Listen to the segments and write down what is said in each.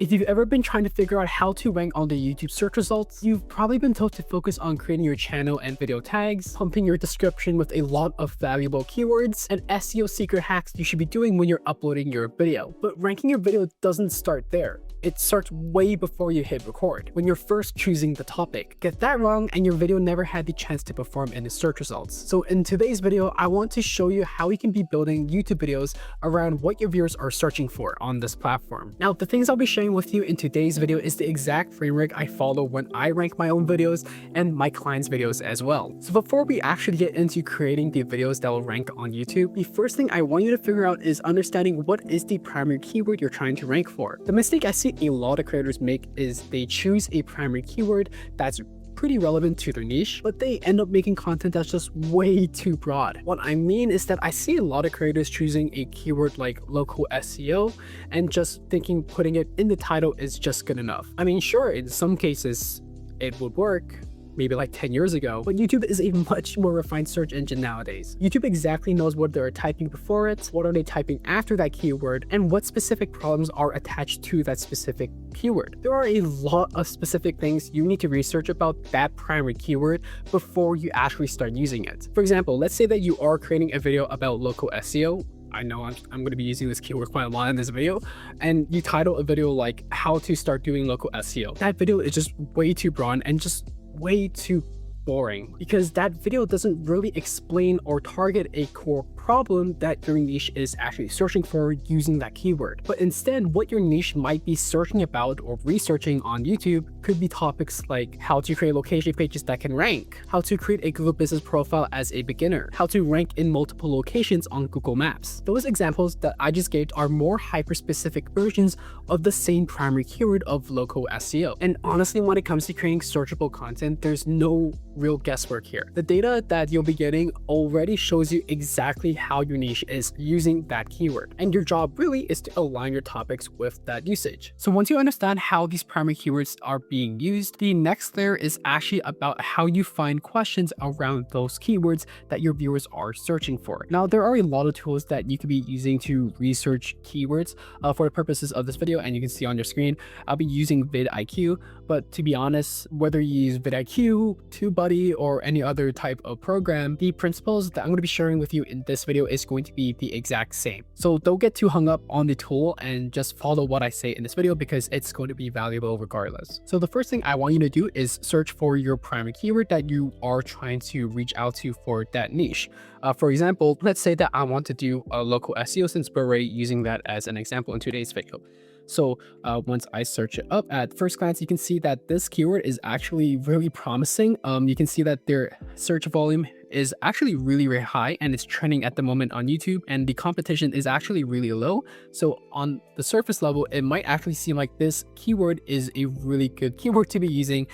If you've ever been trying to figure out how to rank on the YouTube search results, you've probably been told to focus on creating your channel and video tags, pumping your description with a lot of valuable keywords, and SEO secret hacks you should be doing when you're uploading your video. But ranking your video doesn't start there. It starts way before you hit record, when you're first choosing the topic. Get that wrong and your video never had the chance to perform in the search results. So in today's video, I want to show you how you can be building YouTube videos around what your viewers are searching for on this platform. Now, the things I'll be sharing with you in today's video is the exact framework I follow when I rank my own videos and my clients' videos as well. So before we actually get into creating the videos that will rank on YouTube, the first thing I want you to figure out is understanding what is the primary keyword you're trying to rank for. The mistake I see a lot of creators make is they choose a primary keyword that's pretty relevant to their niche, but they end up making content that's just way too broad. What I mean is that I see a lot of creators choosing a keyword like local SEO and just thinking putting it in the title is just good enough. I mean, sure, in some cases it would work, maybe like 10 years ago, but YouTube is a much more refined search engine nowadays. YouTube exactly knows what they're typing before it, what are they typing after that keyword, and what specific problems are attached to that specific keyword. There are a lot of specific things you need to research about that primary keyword before you actually start using it. For example, let's say that you are creating a video about local SEO. I know I'm going to be using this keyword quite a lot in this video, and you title a video like how to start doing local SEO. That video is just way too broad and just way too boring because that video doesn't really explain or target a core problem that your niche is actually searching for using that keyword. But instead, what your niche might be searching about or researching on YouTube could be topics like how to create location pages that can rank, how to create a Google business profile as a beginner, how to rank in multiple locations on Google Maps. Those examples that I just gave are more hyper-specific versions of the same primary keyword of local SEO. And honestly, when it comes to creating searchable content, there's no real guesswork here. The data that you'll be getting already shows you exactly how your niche is using that keyword. And your job really is to align your topics with that usage. So once you understand how these primary keywords are being used, the next layer is actually about how you find questions around those keywords that your viewers are searching for. Now, there are a lot of tools that you could be using to research keywords for the purposes of this video, and you can see on your screen, I'll be using vidIQ, but to be honest, whether you use vidIQ, TubeBuddy, or any other type of program, the principles that I'm going to be sharing with you in this video is going to be the exact same. So don't get too hung up on the tool and just follow what I say in this video because it's going to be valuable regardless. So the first thing I want you to do is search for your primary keyword that you are trying to reach out to for that niche. For example, let's say that I want to do a local SEO since we're already using that as an example in today's video. So once I search it up, at first glance, you can see that this keyword is actually really promising. You can see that their search volume is actually really high and it's trending at the moment on YouTube, and the competition is actually really low. So on the surface level, it might actually seem like this keyword is a really good keyword to be using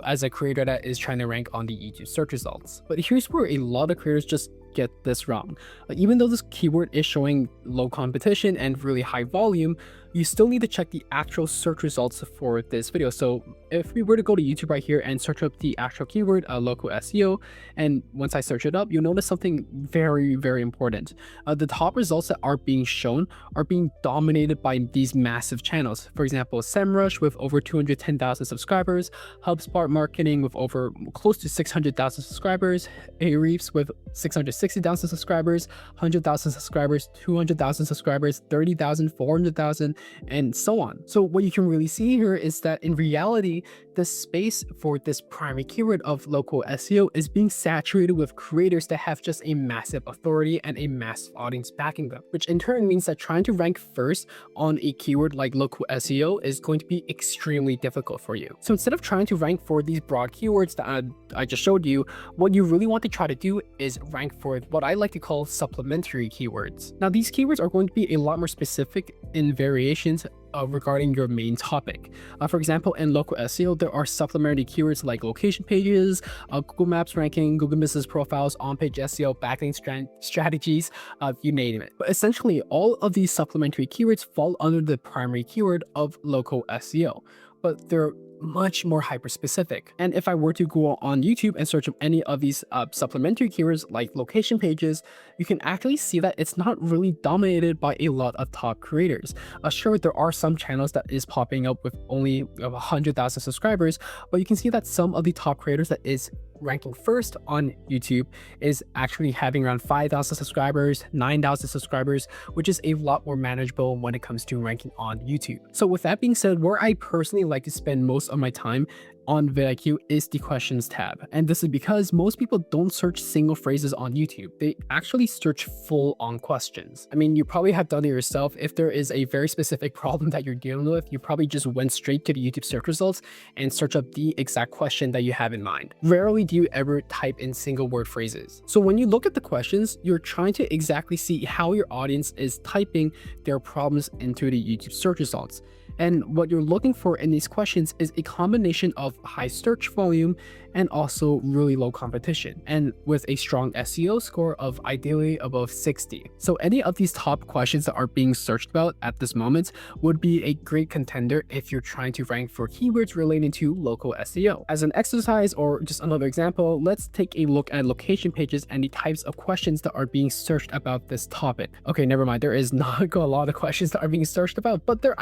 as a creator that is trying to rank on the YouTube search results. But here's where a lot of creators just get this wrong. Even though this keyword is showing low competition and really high volume, you still need to check the actual search results for this video. So if we were to go to YouTube right here and search up the actual keyword local SEO, and once I search it up, you'll notice something very important. The top results that are being shown are being dominated by these massive channels. For example, SEMrush with over 210,000 subscribers, HubSpot Marketing with over close to 600,000 subscribers, Ahrefs with 660,000 subscribers, 100,000 subscribers, 200,000 subscribers, 30,000, 400,000, and so on. So what you can really see here is that in reality, the space for this primary keyword of local SEO is being saturated with creators that have just a massive authority and a massive audience backing them, which in turn means that trying to rank first on a keyword like local SEO is going to be extremely difficult for you. So instead of trying to rank for these broad keywords that I just showed you, what you really want to try to do is rank for what I like to call supplementary keywords. Now, these keywords are going to be a lot more specific in variations regarding your main topic. For example, in local SEO, there are supplementary keywords like location pages, Google Maps ranking, Google business profiles, on-page SEO, backlink strategies, you name it. But essentially, all of these supplementary keywords fall under the primary keyword of local SEO. But they're much more hyper specific. And if I were to go on YouTube and search up any of these supplementary keywords like location pages, you can actually see that it's not really dominated by a lot of top creators. Sure, there are some channels that is popping up with only 100,000 subscribers, but you can see that some of the top creators that is ranking first on YouTube is actually having around 5,000 subscribers, 9,000 subscribers, which is a lot more manageable when it comes to ranking on YouTube. So with that being said, where I personally like to spend most of my time on vidIQ is the questions tab. And this is because most people don't search single phrases on YouTube. They actually search full on questions. I mean, you probably have done it yourself. If there is a very specific problem that you're dealing with, you probably just went straight to the YouTube search results and search up the exact question that you have in mind. Rarely do you ever type in single word phrases. So when you look at the questions, you're trying to exactly see how your audience is typing their problems into the YouTube search results. And what you're looking for in these questions is a combination of high search volume and also really low competition, and with a strong SEO score of ideally above 60. So any of these top questions that are being searched about at this moment would be a great contender if you're trying to rank for keywords relating to local SEO. As an exercise or just another example, let's take a look at location pages and the types of questions that are being searched about this topic. Okay, never mind, there is not a lot of questions that are being searched about, but there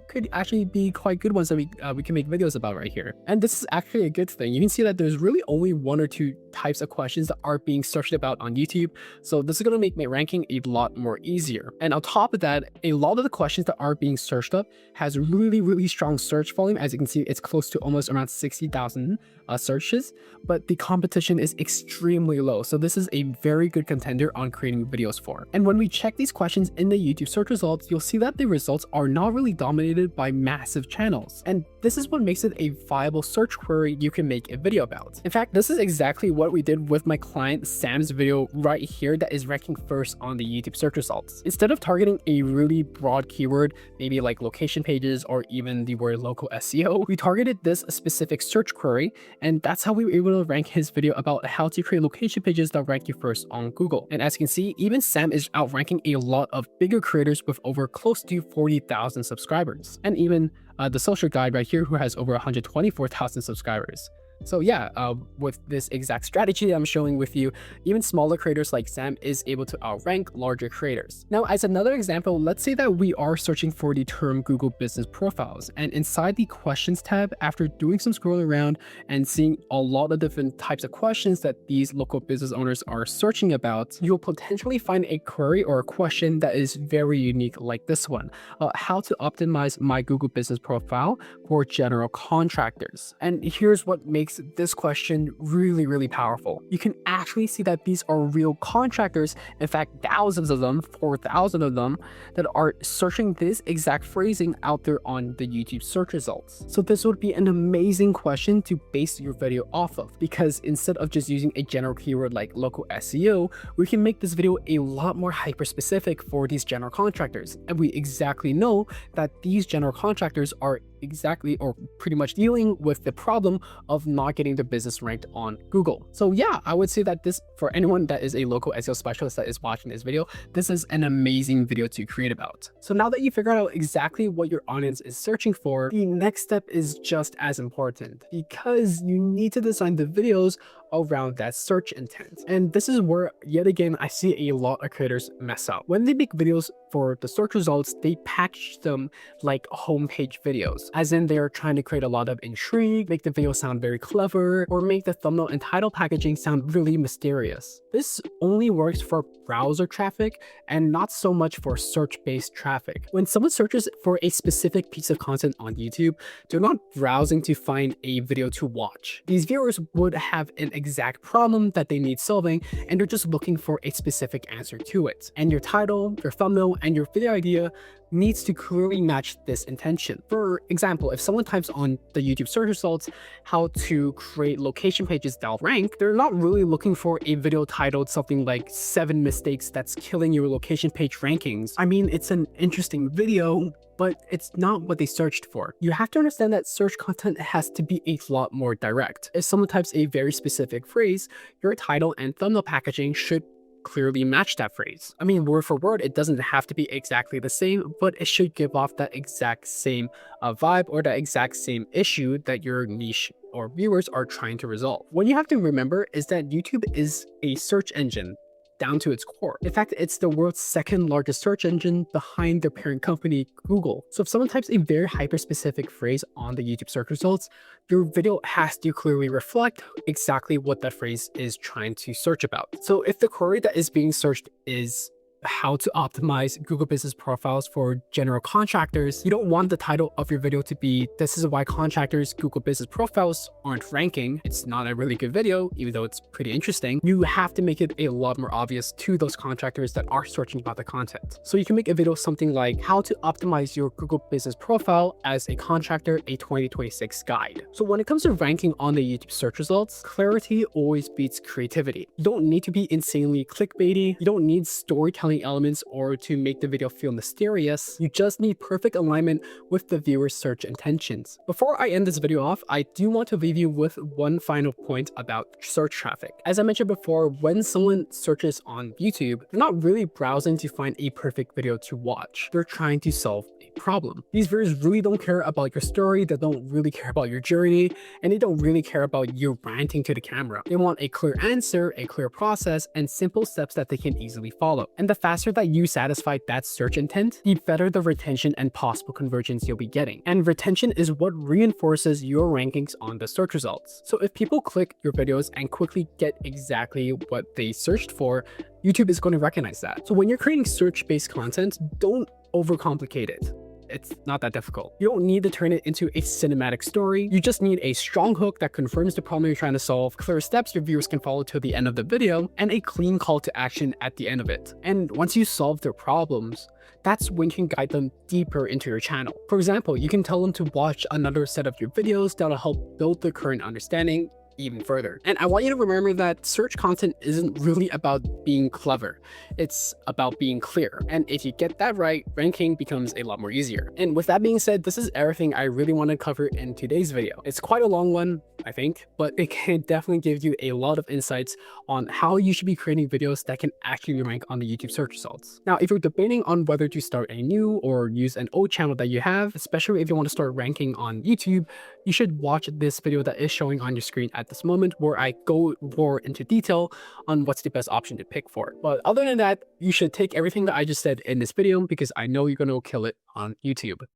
could actually be quite good ones that we can make videos about right here. And this is actually a good thing. You can see that there's really only one or two types of questions that are being searched about on YouTube. So this is going to make my ranking a lot more easier. And on top of that, a lot of the questions that are being searched up has really strong search volume. As you can see, it's close to almost around 60,000 searches, but the competition is extremely low. So this is a very good contender on creating videos for. And when we check these questions in the YouTube search results, you'll see that the results are not really dominated by massive channels. And this is what makes it a viable search query you can make a video about. In fact, this is exactly what we did with my client Sam's video right here that is ranking first on the YouTube search results. Instead of targeting a really broad keyword, maybe like location pages or even the word local SEO, we targeted this specific search query, and that's how we were able to rank his video about how to create location pages that rank you first on Google. And as you can see, even Sam is outranking a lot of bigger creators with over close to 40,000 subscribers. And even the social guide right here who has over 124,000 subscribers. So yeah, with this exact strategy that I'm showing with you, even smaller creators like Sam is able to outrank larger creators. Now, as another example, let's say that we are searching for the term Google Business Profiles, and inside the questions tab, after doing some scrolling around and seeing a lot of different types of questions that these local business owners are searching about, you'll potentially find a query or a question that is very unique like this one. How to optimize my Google Business Profile for general contractors. And here's what makes this question really powerful. You can actually see that these are real contractors, in fact thousands of them, 4,000 of them, that are searching this exact phrasing out there on the YouTube search results. So this would be an amazing question to base your video off of, because instead of just using a general keyword like local SEO, we can make this video a lot more hyper specific for these general contractors. And we exactly know that these general contractors are exactly or pretty much dealing with the problem of not getting their business ranked on Google. So yeah, I would say that this, for anyone that is a local SEO specialist that is watching this video, this is an amazing video to create about. So now that you figured out exactly what your audience is searching for, the next step is just as important, because you need to design the videos around that search intent. And this is where, yet again, I see a lot of creators mess up. When they make videos for the search results, they package them like homepage videos, as in they're trying to create a lot of intrigue, make the video sound very clever, or make the thumbnail and title packaging sound really mysterious. This only works for browser traffic and not so much for search-based traffic. When someone searches for a specific piece of content on YouTube, they're not browsing to find a video to watch. These viewers would have an exact problem that they need solving, and they're just looking for a specific answer to it. And your title, your thumbnail, and your video idea needs to clearly match this intention. For example, if someone types on the YouTube search results how to create location pages that'll rank, they're not really looking for a video titled something like 7 mistakes that's killing your location page rankings. I mean, it's an interesting video, but it's not what they searched for. You have to understand that search content has to be a lot more direct. If someone types a very specific phrase, your title and thumbnail packaging should clearly match that phrase. I mean, word for word, it doesn't have to be exactly the same, but it should give off that exact same vibe or that exact same issue that your niche or viewers are trying to resolve. What you have to remember is that YouTube is a search engine down to its core. In fact, it's the world's second largest search engine behind their parent company, Google. So if someone types a very hyper-specific phrase on the YouTube search results, your video has to clearly reflect exactly what that phrase is trying to search about. So if the query that is being searched is how to optimize Google Business Profiles for general contractors, you don't want the title of your video to be, "This is why contractors' Google Business Profiles aren't ranking." It's not a really good video, even though it's pretty interesting. You have to make it a lot more obvious to those contractors that are searching about the content. So you can make a video something like, "How to optimize your Google Business Profile as a contractor, a 2026 guide." So when it comes to ranking on the YouTube search results, clarity always beats creativity. You don't need to be insanely clickbaity. You don't need storytelling elements or to make the video feel mysterious. You just need perfect alignment with the viewer's search intentions. Before I end this video off, I do want to leave you with one final point about search traffic. As I mentioned before, when someone searches on YouTube, they're not really browsing to find a perfect video to watch. They're trying to solve a problem. These viewers really don't care about your story, they don't really care about your journey, and they don't really care about you ranting to the camera. They want a clear answer, a clear process, and simple steps that they can easily follow. And the faster that you satisfy that search intent, the better the retention and possible conversions you'll be getting. And retention is what reinforces your rankings on the search results. So if people click your videos and quickly get exactly what they searched for, YouTube is going to recognize that. So when you're creating search-based content, don't overcomplicate it. It's not that difficult. You don't need to turn it into a cinematic story. You just need a strong hook that confirms the problem you're trying to solve, clear steps your viewers can follow to the end of the video, and a clean call to action at the end of it. And once you solve their problems, that's when you can guide them deeper into your channel. For example, you can tell them to watch another set of your videos that'll help build their current understanding even further. And I want you to remember that search content isn't really about being clever. It's about being clear. And if you get that right, ranking becomes a lot more easier. And with that being said, this is everything I really want to cover in today's video. It's quite a long one, I think, but it can definitely give you a lot of insights on how you should be creating videos that can actually rank on the YouTube search results. Now, if you're debating on whether to start a new or use an old channel that you have, especially if you want to start ranking on YouTube, you should watch this video that is showing on your screen at this moment, where I go more into detail on what's the best option to pick for. But other than that, you should take everything that I just said in this video because I know you're going to kill it on YouTube.